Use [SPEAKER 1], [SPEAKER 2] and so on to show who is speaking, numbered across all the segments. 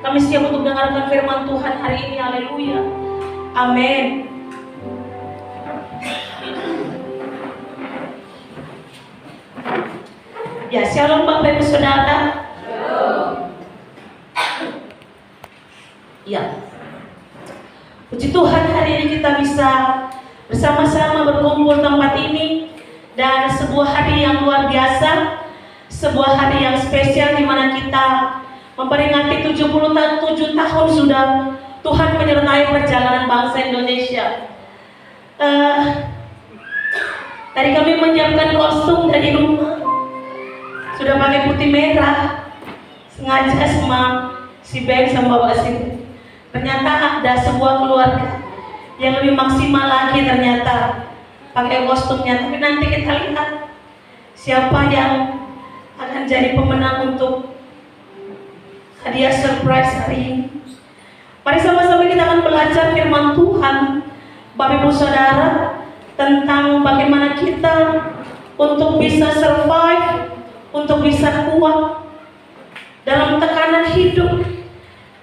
[SPEAKER 1] Kami siap untuk mendengarkan firman Tuhan hari ini. Haleluya. Amin. Ya, shalom Bapak Ibu Saudara. Ya, puji Tuhan hari ini kita bisa bersama-sama berkumpul tempat ini. Dan sebuah hari yang luar biasa, sebuah hari yang spesial di mana kita memperingati 77 tahun sudah Tuhan menyertai perjalanan bangsa Indonesia. Tadi kami menyiapkan kostum dari rumah, sudah pakai putih merah, sengaja sama si Ben sama Bapak Siti. Ternyata ada sebuah keluarga yang lebih maksimal lagi ternyata pakai kostumnya. Tapi nanti kita lihat siapa yang akan jadi pemenang untuk hadiah surprise hari ini. Mari sama-sama kita akan belajar firman Tuhan, Bapak Ibu Saudara, tentang bagaimana kita untuk bisa survive, untuk bisa kuat dalam tekanan hidup,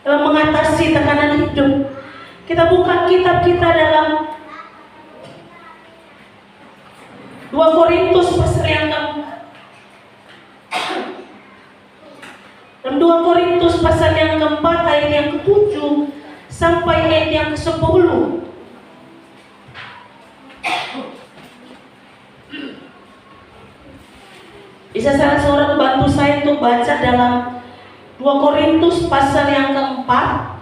[SPEAKER 1] dalam mengatasi tekanan hidup. Kita buka kitab kita dalam 2 Korintus pasal yang keempat. Dalam 2 Korintus pasal yang keempat ayat yang ke-7 sampai ayat yang ke-10. Bisa salah seorang bantu saya untuk baca dalam 2 Korintus pasal yang keempat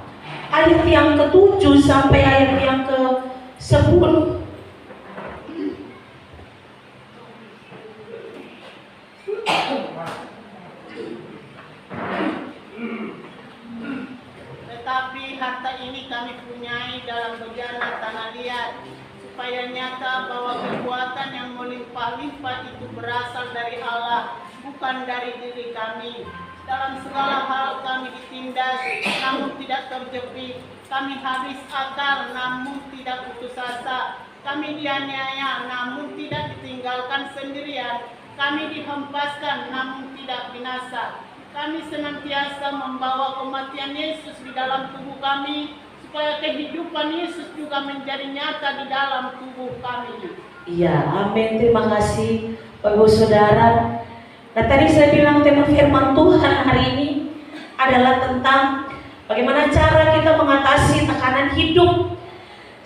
[SPEAKER 1] ayat yang ke-7 sampai ayat yang ke-10.
[SPEAKER 2] Tetapi harta ini kami punyai dalam bejana tanah liat, supaya nyata bahwa kekuatan yang melimpah-limpah itu berasal dari Allah, bukan dari diri kami. Dalam segala hal kami ditindas, namun tidak terjepit. Kami habis akal, namun tidak putus asa. Kami dianiaya, namun tidak ditinggalkan sendirian. Kami dihempaskan, namun tidak binasa. Kami senantiasa membawa kematian Yesus di dalam tubuh kami, supaya kehidupan Yesus juga menjadi nyata di dalam tubuh kami.
[SPEAKER 1] Iya, amin. Terima kasih Bapak Ibu Saudara. Nah, tadi saya bilang tema firman Tuhan hari ini adalah tentang bagaimana cara kita mengatasi tekanan hidup.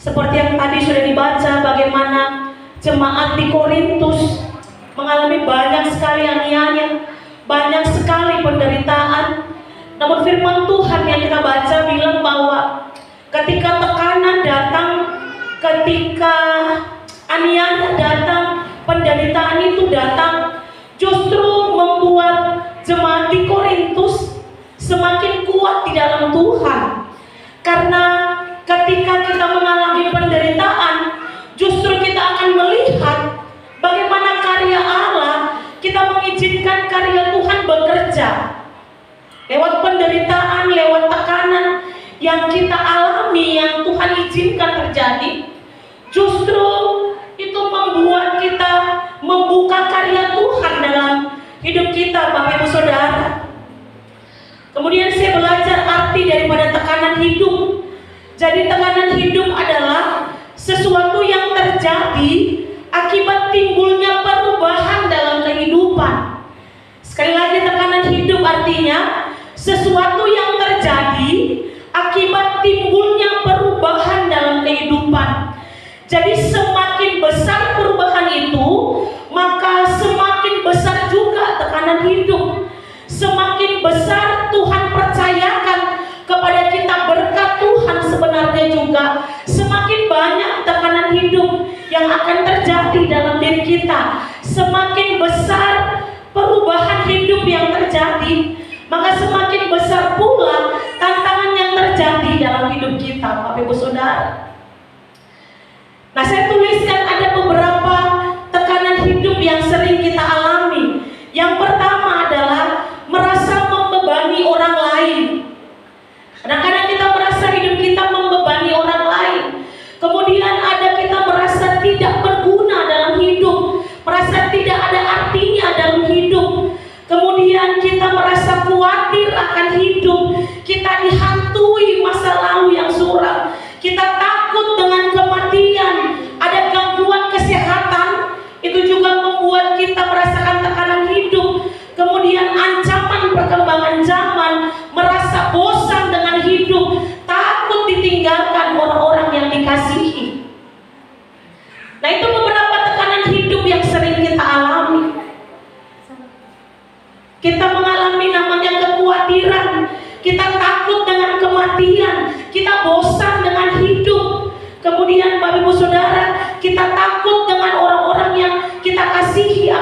[SPEAKER 1] Seperti yang tadi sudah dibaca, bagaimana jemaat di Korintus mengalami banyak sekali aniaya, banyak sekali penderitaan. Namun firman Tuhan yang kita baca bilang bahwa ketika tekanan datang, ketika aniaya datang, penderitaan itu datang, justru membuat jemaat di Korintus semakin kuat di dalam Tuhan. Karena ketika kita mengalami penderitaan, justru kita akan melihat bagaimana karya Allah, kita mengizinkan karya Tuhan bekerja. Lewat penderitaan, lewat tekanan yang kita alami, yang Tuhan izinkan terjadi, justru itu membuat kita membuka karya Tuhan dalam hidup kita, Bapak Ibu Saudara. Kemudian saya belajar arti daripada tekanan hidup. Jadi tekanan hidup adalah sesuatu yang terjadi akibat timbulnya perubahan dalam kehidupan. Sekali lagi, tekanan hidup artinya sesuatu yang terjadi akibat timbulnya perubahan dalam kehidupan. Jadi semakin besar perubahan itu, maka semakin besar juga tekanan hidup. Semakin besar Tuhan percayakan kepada kita berkat Tuhan sebenarnya juga, semakin banyak tekanan hidup yang akan terjadi dalam diri kita. Semakin besar perubahan hidup yang terjadi, maka semakin besar pula tantangan yang terjadi dalam hidup kita, Bapak Ibu Saudara. Nah, saya tuliskan ada beberapa tekanan hidup yang sering kita alami. Yang pertama adalah merasa membebani orang lain. Kadang-kadang kita merasa hidup kita membebani orang lain. Kemudian ada kita merasa tidak berguna dalam hidup, merasa tidak ada artinya dalam hidup. Kemudian kita merasa khawatir akan hidup, kita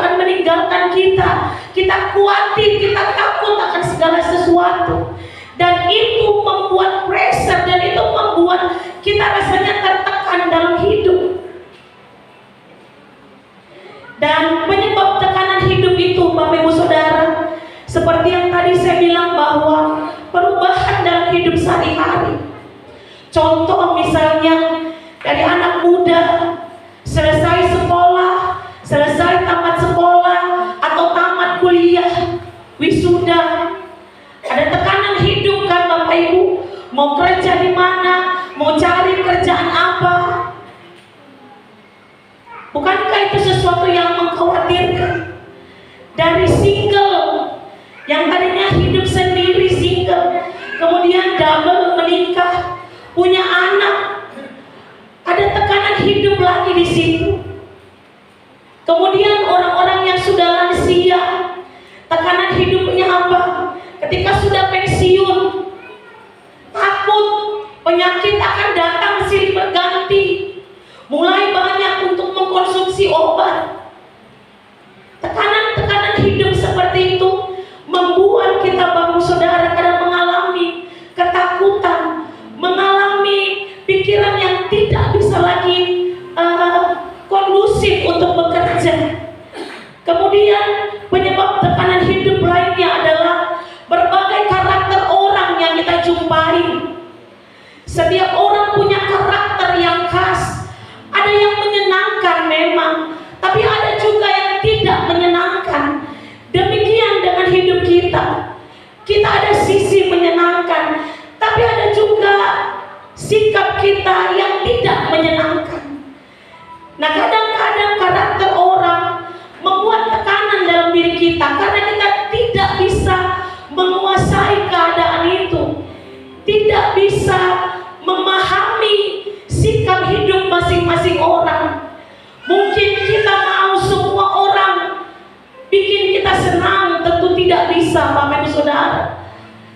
[SPEAKER 1] akan meninggalkan kita. Kita khawatir, kita takut akan segala sesuatu. Dan itu membuat pressure, dan itu membuat kita rasanya tertekan dalam hidup. Dan penyebab tekanan hidup itu, Bapak Ibu Saudara, seperti yang tadi saya bilang, bahwa perubahan dalam hidup sehari-hari. Contoh misalnya dari anak muda selesai sekolah, selesai tamat sekolah atau tamat kuliah, wisuda, ada tekanan hidup kan Bapak Ibu, mau kerja di mana, mau cari kerjaan apa. Bukankah itu sesuatu yang mengkhawatirkan? Dari single yang tadinya hidup sendiri single, kemudian double menikah, punya anak, ada tekanan hidup lagi di situ. Kemudian orang-orang yang sudah lansia, tekanan hidupnya apa? Ketika sudah pensiun, takut penyakit akan datang silih berganti, mulai banyak untuk mengkonsumsi obat. Tekanan-tekanan hidup seperti itu membuat kita, Bapak Saudara, kadang mengalami ketakutan, mengalami pikiran yang tidak bisa lagi kondusif untuk bekerja. Kemudian penyebab tekanan hidup lainnya adalah berbagai karakter orang yang kita jumpai. Setiap orang punya karakter yang khas. Ada yang menyenangkan memang, tapi ada juga yang tidak menyenangkan. Demikian dengan hidup kita. Kita ada sisi menyenangkan, tapi ada juga sikap kita yang tidak menyenangkan. Nah, kadang-kadang karakter orang membuat tekanan dalam diri kita karena kita tidak bisa menguasai keadaan itu, tidak bisa memahami sikap hidup masing-masing orang. Mungkin kita mau semua orang bikin kita senang, tentu tidak bisa, Bapak Ibu Saudara.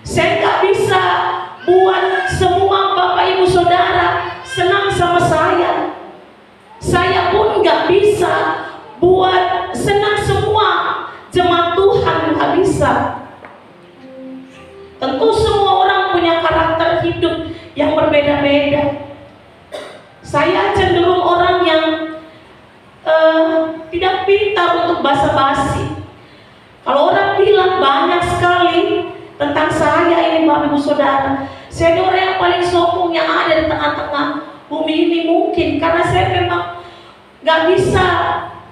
[SPEAKER 1] Saya nggak bisa buat semua Bapak Ibu Saudara senang sama saya. Saya pun nggak bisa buat senang semua jemaat Tuhan, nggak bisa. Tentu semua orang punya karakter hidup yang berbeda-beda. Saya cenderung orang yang tidak pintar untuk basa-basi. Kalau orang bilang banyak sekali tentang saya ini, Bapak Ibu Saudara, saya orang yang paling sombong yang ada di tengah-tengah bumi ini mungkin, karena saya memang gak bisa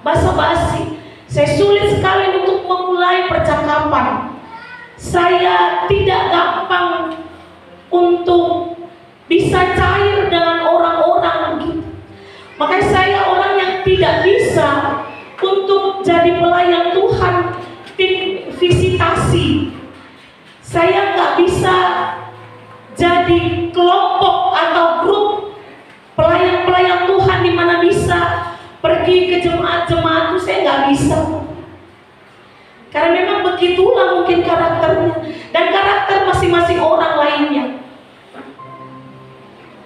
[SPEAKER 1] basa-basi. Saya sulit sekali untuk memulai percakapan. Saya tidak gampang untuk bisa cair dengan orang-orang gitu. Makanya saya orang yang tidak bisa untuk jadi pelayan Tuhan, tim visitasi. Saya nggak bisa jadi kelompok atau grup pelayan-pelayan Tuhan di mana bisa pergi ke jemaat-jemaat itu, saya nggak bisa. Karena memang begitulah mungkin karakternya dan karakter masing-masing orang lainnya.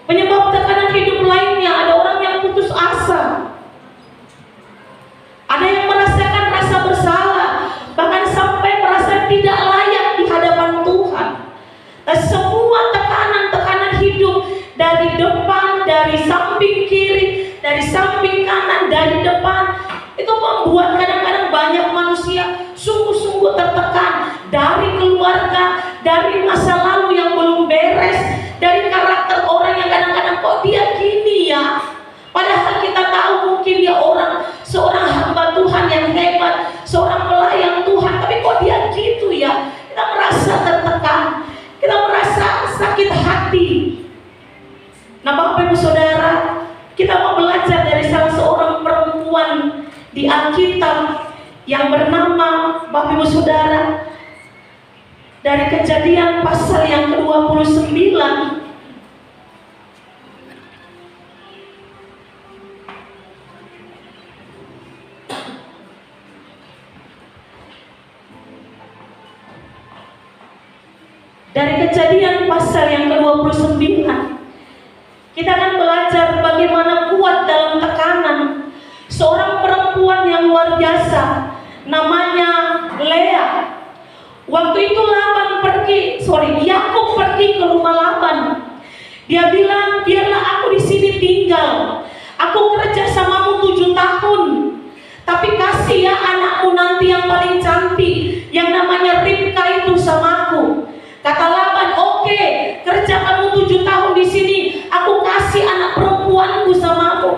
[SPEAKER 1] Penyebab tekanan hidup lainnya, ada orang yang putus asa, ada yang merasakan rasa bersalah, bahkan sampai merasa tidak layak di hadapan Tuhan. Dan semua tekanan-tekanan hidup dari depan, dari samping kiri, dari samping kanan, dari depan, itu membuat kadang-kadang banyak manusia sungguh-sungguh tertekan dari keluarga, dari masa lalu yang belum beres, dari karakter orang yang kadang-kadang kok dia gini ya, padahal kita tahu mungkin dia seorang hamba Tuhan yang hebat, seorang pelayan Tuhan, tapi kok dia gitu ya. Kita merasa tertekan, kita merasa sakit hati. Nah, Bapak Ibu Saudara, kita mau belajar dari salah seorang perempuan di Alkitab yang bernama, Bapak Ibu Saudara, dari Kejadian pasal yang ke-29. Dari Kejadian pasal yang ke-29, kita akan belajar bagaimana kuat dalam tekanan. Seorang perempuan yang luar biasa Yakub pergi ke rumah Laban. Dia bilang, biarlah aku di sini tinggal. Aku kerja samamu 7 tahun. Tapi kasih ya anakmu nanti yang paling cantik, yang namanya Ribka itu sama aku. Kata Laban, oke, kerja kamu 7 tahun di sini, aku kasih anak perempuanku sama aku.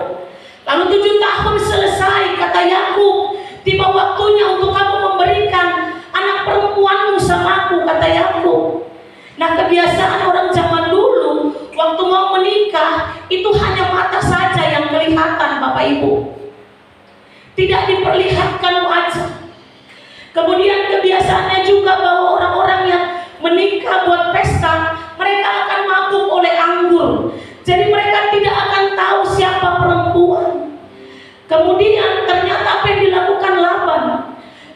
[SPEAKER 1] Lalu 7 tahun selesai, kata Yakub, tiba waktunya untuk kamu memberikan anak perempuanmu sama aku, kata Yakub. Nah, kebiasaan orang zaman dulu, waktu mau menikah, itu hanya mata saja yang kelihatan, Bapak Ibu. Tidak diperlihatkan wajah. Kemudian kebiasaannya juga bahwa orang-orang yang menikah buat pesta, mereka akan mabuk oleh anggur. Jadi mereka tidak akan tahu siapa perempuan. Kemudian ternyata apa yang dilakukan Laban?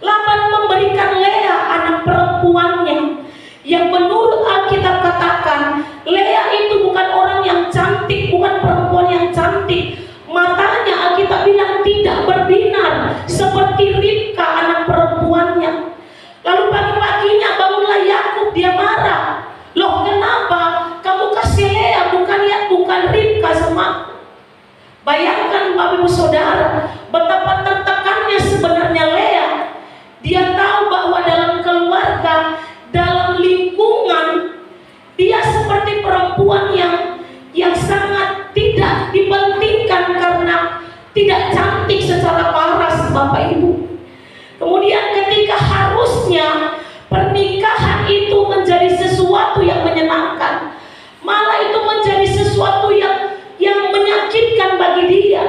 [SPEAKER 1] Laban memberikan Lea anak perempuannya, yang menurut Alkitab katakan Lea itu bukan orang yang cantik, bukan perempuan yang cantik. Matanya Alkitab bilang tidak berbinar seperti Ribka anak perempuannya. Lalu pagi-paginya bangunlah Yakub, dia marah. Loh, kenapa kamu kasih Lea bukan Ribka sama? Bayangkan Bapak Ibu Saudara, betapa tertekannya sebenarnya Lea. Dia tahu bahwa dalam keluarga, dalam lingkungan, dia seperti perempuan yang sangat tidak dipentingkan karena tidak cantik secara paras, Bapak Ibu. Kemudian ketika harusnya pernikahan itu menjadi sesuatu yang menyenangkan, malah itu menjadi sesuatu yang menyakitkan bagi dia.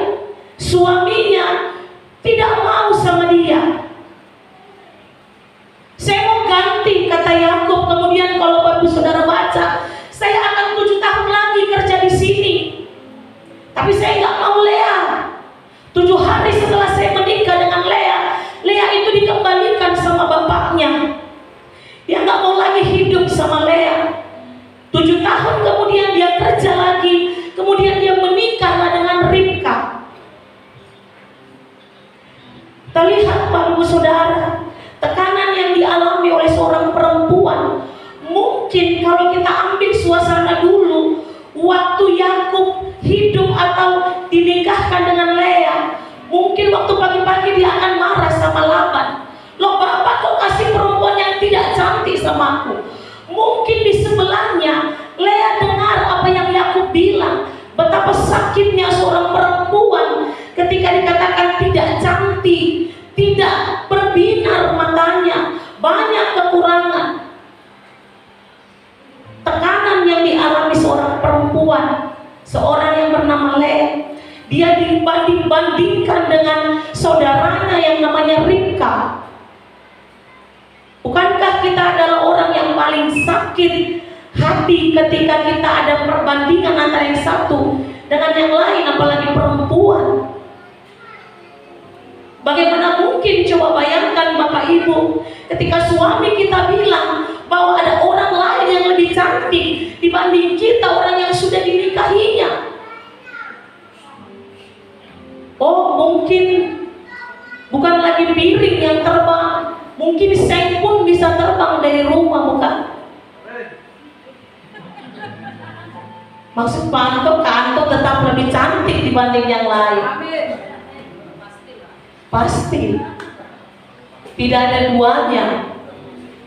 [SPEAKER 1] Suaminya tidak mau sama dia. Saya mau ganti, kata Yakub. Kemudian kalau Bapak Saudara baca, saya akan 7 tahun lagi kerja di sini. Tapi saya nggak mau Lea. 7 hari setelah saya menikah dengan Lea, Lea itu dikembalikan sama bapaknya. Dia nggak mau lagi hidup sama Lea. 7 tahun kemudian dia kerja lagi, kemudian dia menikahlah dengan Ribka. Kita lihat Bapak Saudara, tekanan yang dialami oleh seorang perempuan. Mungkin kalau kita ambil suasana dulu, waktu Yakub hidup atau dinikahkan dengan Lea, mungkin waktu pagi-pagi dia akan marah sama Laban. Loh, bapak kok kasih perempuan yang tidak cantik sama aku? Mungkin di sebelahnya Lea dengar apa yang Yakub bilang, betapa sakitnya seorang perempuan ketika dikatakan tidak cantik, tidak berbinar matanya, banyak kekurangan. Tekanan yang dialami seorang perempuan, seorang yang bernama Lea, dia dibandingkan dengan saudaranya yang namanya Ribka. Bukankah kita adalah orang yang paling sakit hati ketika kita ada perbandingan antara yang satu dengan yang lain, apalagi perempuan? Bagaimana mungkin, coba bayangkan Bapak Ibu, ketika suami kita bilang bahwa ada orang lain yang lebih cantik dibanding kita, orang yang sudah dinikahinya. Oh, mungkin bukan lagi piring yang terbang, mungkin seng pun bisa terbang dari rumah, bukan? Maksud kantor tetap lebih cantik dibanding yang lain. Pasti. Tidak ada duanya.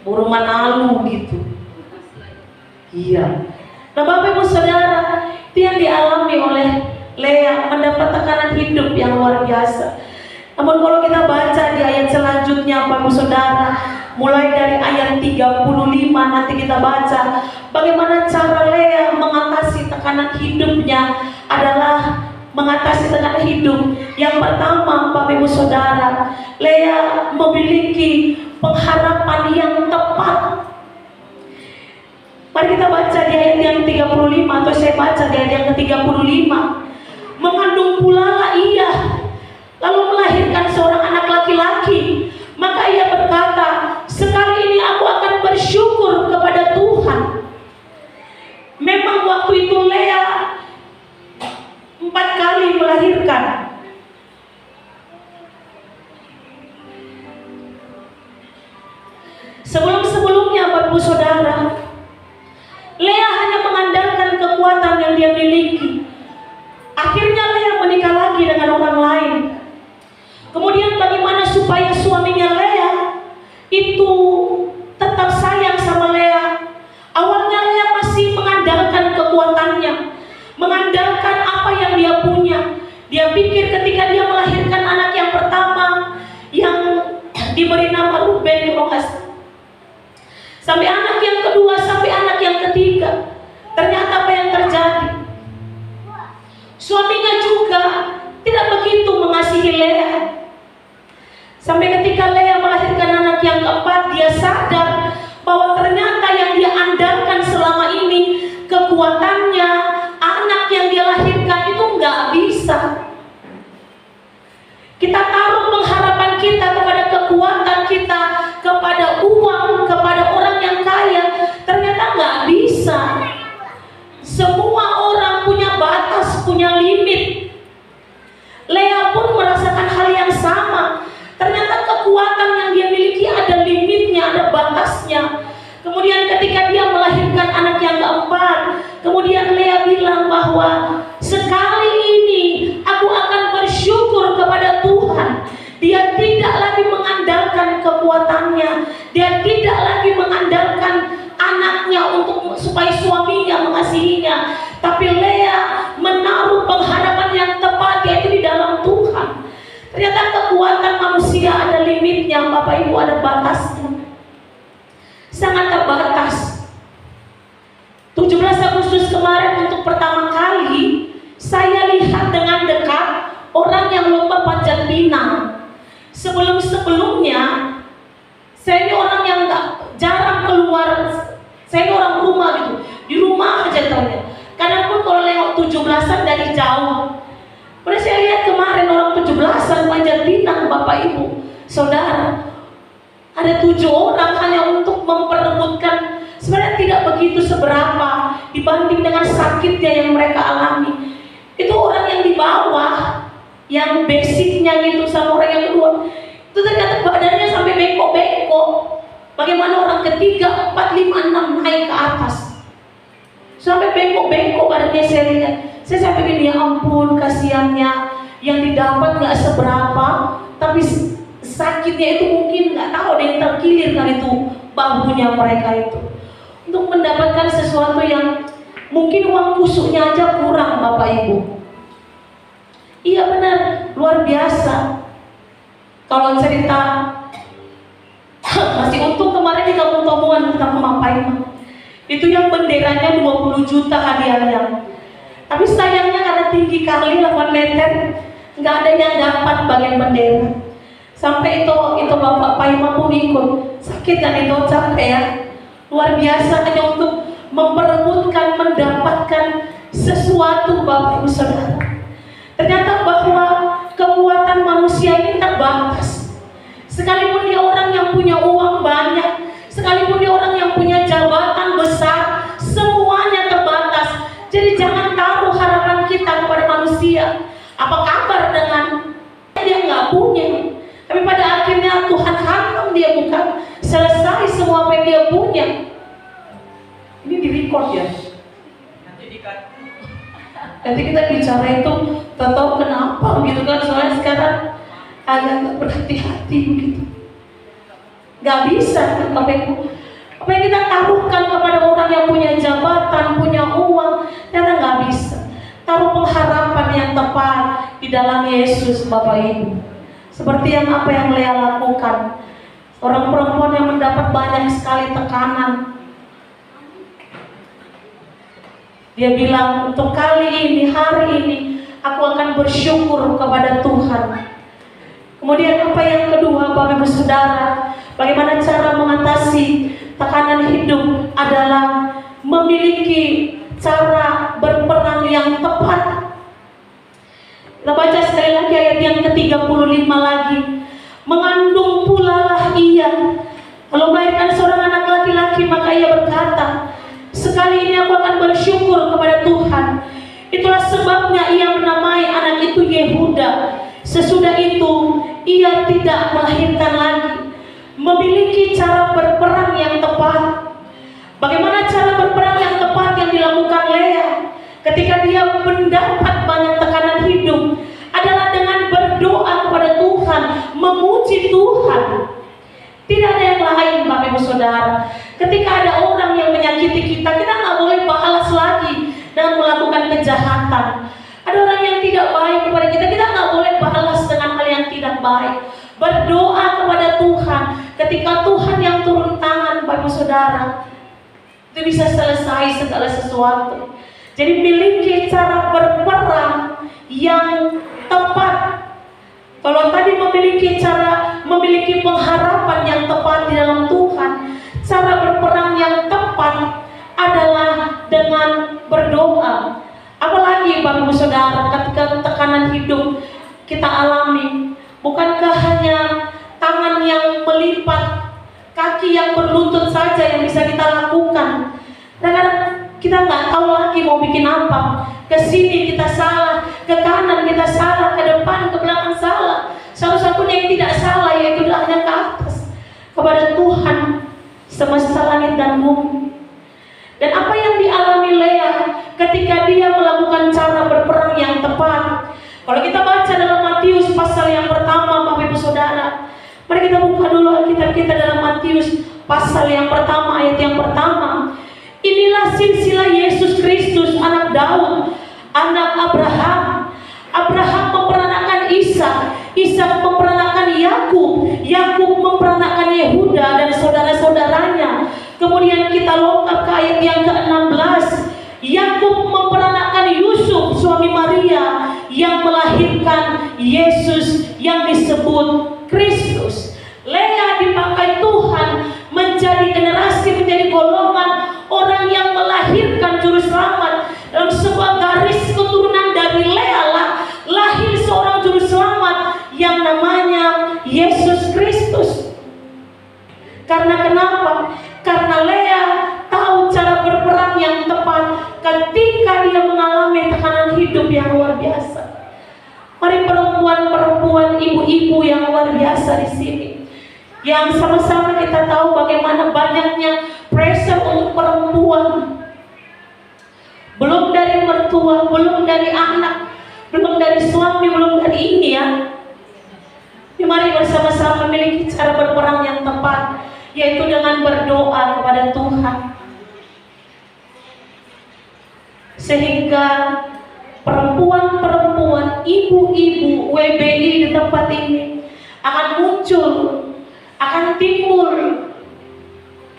[SPEAKER 1] Burung manalu gitu. Iya. Nah, Bapak Ibu Saudara, itu yang dialami oleh Lea, mendapat tekanan hidup yang luar biasa. Namun kalau kita baca di ayat selanjutnya, Bapak Ibu Saudara, mulai dari ayat 35 nanti kita baca bagaimana cara Lea mengatasi tekanan hidupnya adalah mengatasi tekanan hidup. Yang pertama, Bapak Ibu Saudara, Lea memiliki pengharapan yang tepat. Mari kita baca di ayat yang 35, atau saya baca di ayat yang ke-35. Mengandung pula ia, lalu melahirkan seorang anak laki-laki. Maka ia berkata, sekali ini aku akan bersyukur kepada Tuhan. Memang waktu itu Lea 4 kali melahirkan. Sebelum-sebelumnya Bapak Saudara, mengandalkan apa yang dia punya. Dia pikir ketika dia melahirkan anak yang pertama yang diberi nama Ruben, sampai anak yang kedua, sampai anak yang ketiga, ternyata apa yang terjadi? Suaminya juga tidak begitu mengasihi Lea. Sampai ketika Lea melahirkan anak yang keempat, dia sadar bahwa ternyata yang dia andalkan selama ini, kekuatannya, anak yang dia lahirkan itu nggak bisa. Kita taruh pengharapan kita kepada kekuatan kita, kepada uang, kepada orang yang kaya, ternyata nggak bisa. Semua orang punya batas, punya limit. Lea pun merasakan hal yang sama. Ternyata kekuatan yang dia miliki ada limitnya, ada batasnya. Kemudian ketika dia melahirkan anak yang keempat, kemudian Lea bilang bahwa sekali ini aku akan bersyukur kepada Tuhan. Dia tidak lagi mengandalkan kekuatannya, dia tidak lagi mengandalkan anaknya untuk supaya suaminya mengasihinya, tapi Lea menaruh pengharapan yang tepat, yaitu di dalam Tuhan. Ternyata kekuatan manusia ada limitnya, Bapak Ibu, ada batasnya, sangat terbatas. 17 Agustus kemarin untuk pertama kali saya lihat dengan dekat orang yang lomba panjat pinang. Sebelum-sebelumnya saya ini orang yang jarang keluar, saya ini orang rumah gitu, di rumah aja ternyata. Kadang pun kalau lewat 17-an dari jauh. Kemudian saya lihat kemarin orang 17-an panjat pinang, Bapak Ibu, Saudara. Ada 7 orang hanya untuk memperebutkan, sebenarnya tidak begitu seberapa dibanding dengan sakitnya yang mereka alami. Itu orang yang di bawah, yang basicnya gitu, sama orang yang kedua, itu ternyata badannya sampai bengkok-bengkok. Bagaimana orang ketiga, 4, 5, 6 naik ke atas, sampai bengkok-bengkok badannya. Saya lihat, saya sampai gini, ya ampun, kasihannya yang didapat nggak seberapa, tapi sakitnya itu mungkin nggak tahu, ada yang terkilir kali itu bahunya mereka itu, untuk mendapatkan sesuatu yang mungkin uang kusuknya aja kurang, Bapak Ibu. Iya benar, luar biasa. Kalau cerita masih untung kemarin di Kampung Tomuan kita memapain itu yang benderanya 20 juta hadiahnya. Tapi sayangnya karena tinggi kali 8 meter, nggak ada yang dapat bagian bendera. Sampai itu Bapak Paima pun ikut. Sakit kan itu, capek ya. Luar biasa hanya untuk memperebutkan, mendapatkan sesuatu, Bapak Ibu Saudara. Ternyata bahwa kekuatan manusia ini terbatas. Sekalipun dia orang yang punya uang banyak, sekalipun dia orang yang punya jabatan besar, semuanya terbatas. Jadi jangan taruh harapan kita kepada manusia. Apa kabar dengan dia nggak punya, tapi pada akhirnya Tuhan hantam dia, bukan selesai semua apa yang dia punya. Ini direcord ya. Nanti kita bicara itu, tahu kenapa gitu kan? Soalnya sekarang agak berhati-hati begitu. Gak bisa, Bapak Ibu. Apa yang kita taruhkan kepada orang yang punya jabatan, punya uang, ternyata gak bisa. Taruh pengharapan yang tepat di dalam Yesus, Bapak Ibu. Seperti yang apa yang Lea lakukan. Orang perempuan yang mendapat banyak sekali tekanan. Dia bilang, untuk kali ini, hari ini, aku akan bersyukur kepada Tuhan. Kemudian apa yang kedua, Bapak Ibu Saudara, bagaimana cara mengatasi tekanan hidup adalah memiliki cara berperang yang tepat. Kita baca sekali lagi ayat yang ke-35 lagi. Mengandung pula lah ia, kalau melahirkan seorang anak laki-laki, maka ia berkata, sekali ini aku akan bersyukur kepada Tuhan. Itulah sebabnya ia menamai anak itu Yehuda. Sesudah itu ia tidak melahirkan lagi. Memiliki cara berperang yang tepat. Bagaimana cara berperang yang tepat yang dilakukan Lea ketika dia mendapat banyak tekanan hidup adalah dengan berdoa kepada Tuhan, memuji Tuhan. Tidak ada yang lain, Bapak Ibu Saudara. Ketika ada orang yang menyakiti kita, kita nggak boleh balas lagi dan melakukan kejahatan. kejahatan. Ada orang yang tidak baik kepada kita, kita nggak boleh balas dengan hal yang tidak baik. Berdoa kepada Tuhan. Ketika Tuhan yang turun tangan, Bapak Saudara, itu bisa selesai segala sesuatu. Jadi miliki cara berperang yang tepat. Kalau tadi memiliki pengharapan yang tepat di dalam Tuhan, cara berperang yang tepat adalah dengan berdoa. Apalagi Bapak Saudara, ketika tekanan hidup kita alami, bukankah hanya tangan yang melipat, kaki yang berlutut saja yang bisa kita lakukan? Kadang-kadang kita nggak tahu lagi mau bikin apa. Ke sini kita salah, ke kanan kita salah, ke depan, ke belakang salah. Satu-satunya yang tidak salah yaitu hanya ke atas, kepada Tuhan semesta langit dan bumi. Dan apa yang dialami Lea ketika dia melakukan cara berperang yang tepat? Kalau kita baca dalam Matius pasal yang pertama, Bapak Ibu Saudara, mari kita buka dulu Alkitab kita dalam Matius pasal yang pertama, ayat yang pertama. Inilah silsilah Yesus Kristus, anak Daud, anak Abraham. Abraham memperanakan Ishak, Ishak memperanakan Yakub, Yakub memperanakan Yehuda dan saudara-saudaranya. Kemudian kita lompat ke ayat yang ke-16. Yakub memperanakan Yusuf, suami Maria, yang melahirkan Yesus yang disebut Kristus. Lea dipakai Tuhan menjadi generasi, menjadi golongan orang yang melahirkan juru selamat. Dalam sebuah garis keturunan dari Lea lah lahir seorang juru selamat yang namanya Yesus Kristus. Karena kenapa? Karena Lea tahu cara berperang yang tepat ketika dia mengalami tekanan hidup yang luar biasa. Mari perempuan-perempuan, ibu-ibu yang luar biasa di sini, yang sama-sama kita tahu bagaimana banyaknya pressure untuk perempuan. Belum dari mertua, belum dari anak, belum dari suami, belum dari ini ya. Mari bersama-sama memiliki cara berperang yang tepat, yaitu dengan berdoa kepada Tuhan. Sehingga perempuan-perempuan, ibu-ibu WBI di tempat ini akan muncul, akan timbul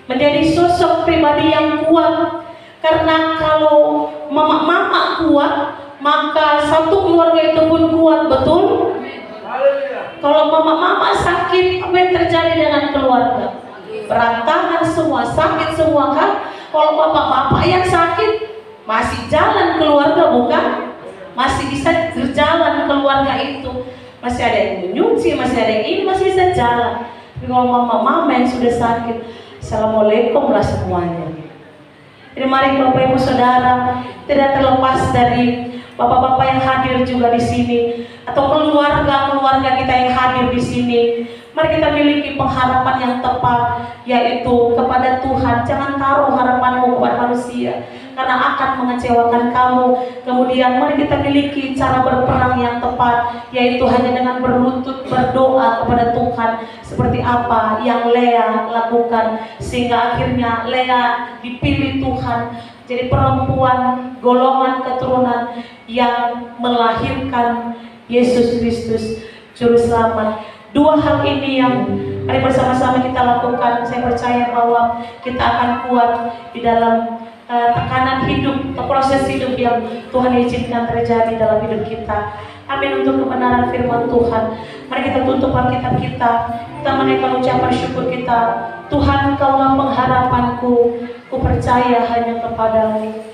[SPEAKER 1] menjadi sosok pribadi yang kuat. Karena kalau mama-mama kuat, maka satu keluarga itu pun kuat, betul? Kalau mama-mama sakit, apa yang terjadi dengan keluarga? Berantakan semua, sakit semua kan? Kalau bapak-bapak yang sakit, masih jalan keluarga bukan? Masih bisa berjalan keluarga itu. Masih ada yang menyuci, masih ada yang ini, masih bisa jalan. Tapi kalau mama-mama yang sudah sakit, assalamualaikum lah semuanya. Jadi mari Bapak Ibu Saudara, tidak terlepas dari bapak-bapak yang hadir juga di sini, atau keluarga-keluarga kita yang hadir di sini, mari kita miliki pengharapan yang tepat, yaitu kepada Tuhan. Jangan taruh harapanmu kepada manusia, karena akan mengecewakan kamu. Kemudian mari kita miliki cara berperang yang tepat, yaitu hanya dengan berlutut berdoa kepada Tuhan, seperti apa yang Lea lakukan, sehingga akhirnya Lea dipilih Tuhan jadi perempuan golongan keturunan yang melahirkan Yesus Kristus Juru Selamat. Dua hal ini yang mari bersama-sama kita lakukan. Saya percaya bahwa kita akan kuat di dalam tekanan hidup, proses hidup yang Tuhan izinkan terjadi dalam hidup kita. Amin. Untuk kebenaran firman Tuhan, mari kita tutup Alkitab kita. Kita menaikkan ucapan syukur kita. Tuhan, Engkaulah pengharapanku, ku percaya hanya kepadamu.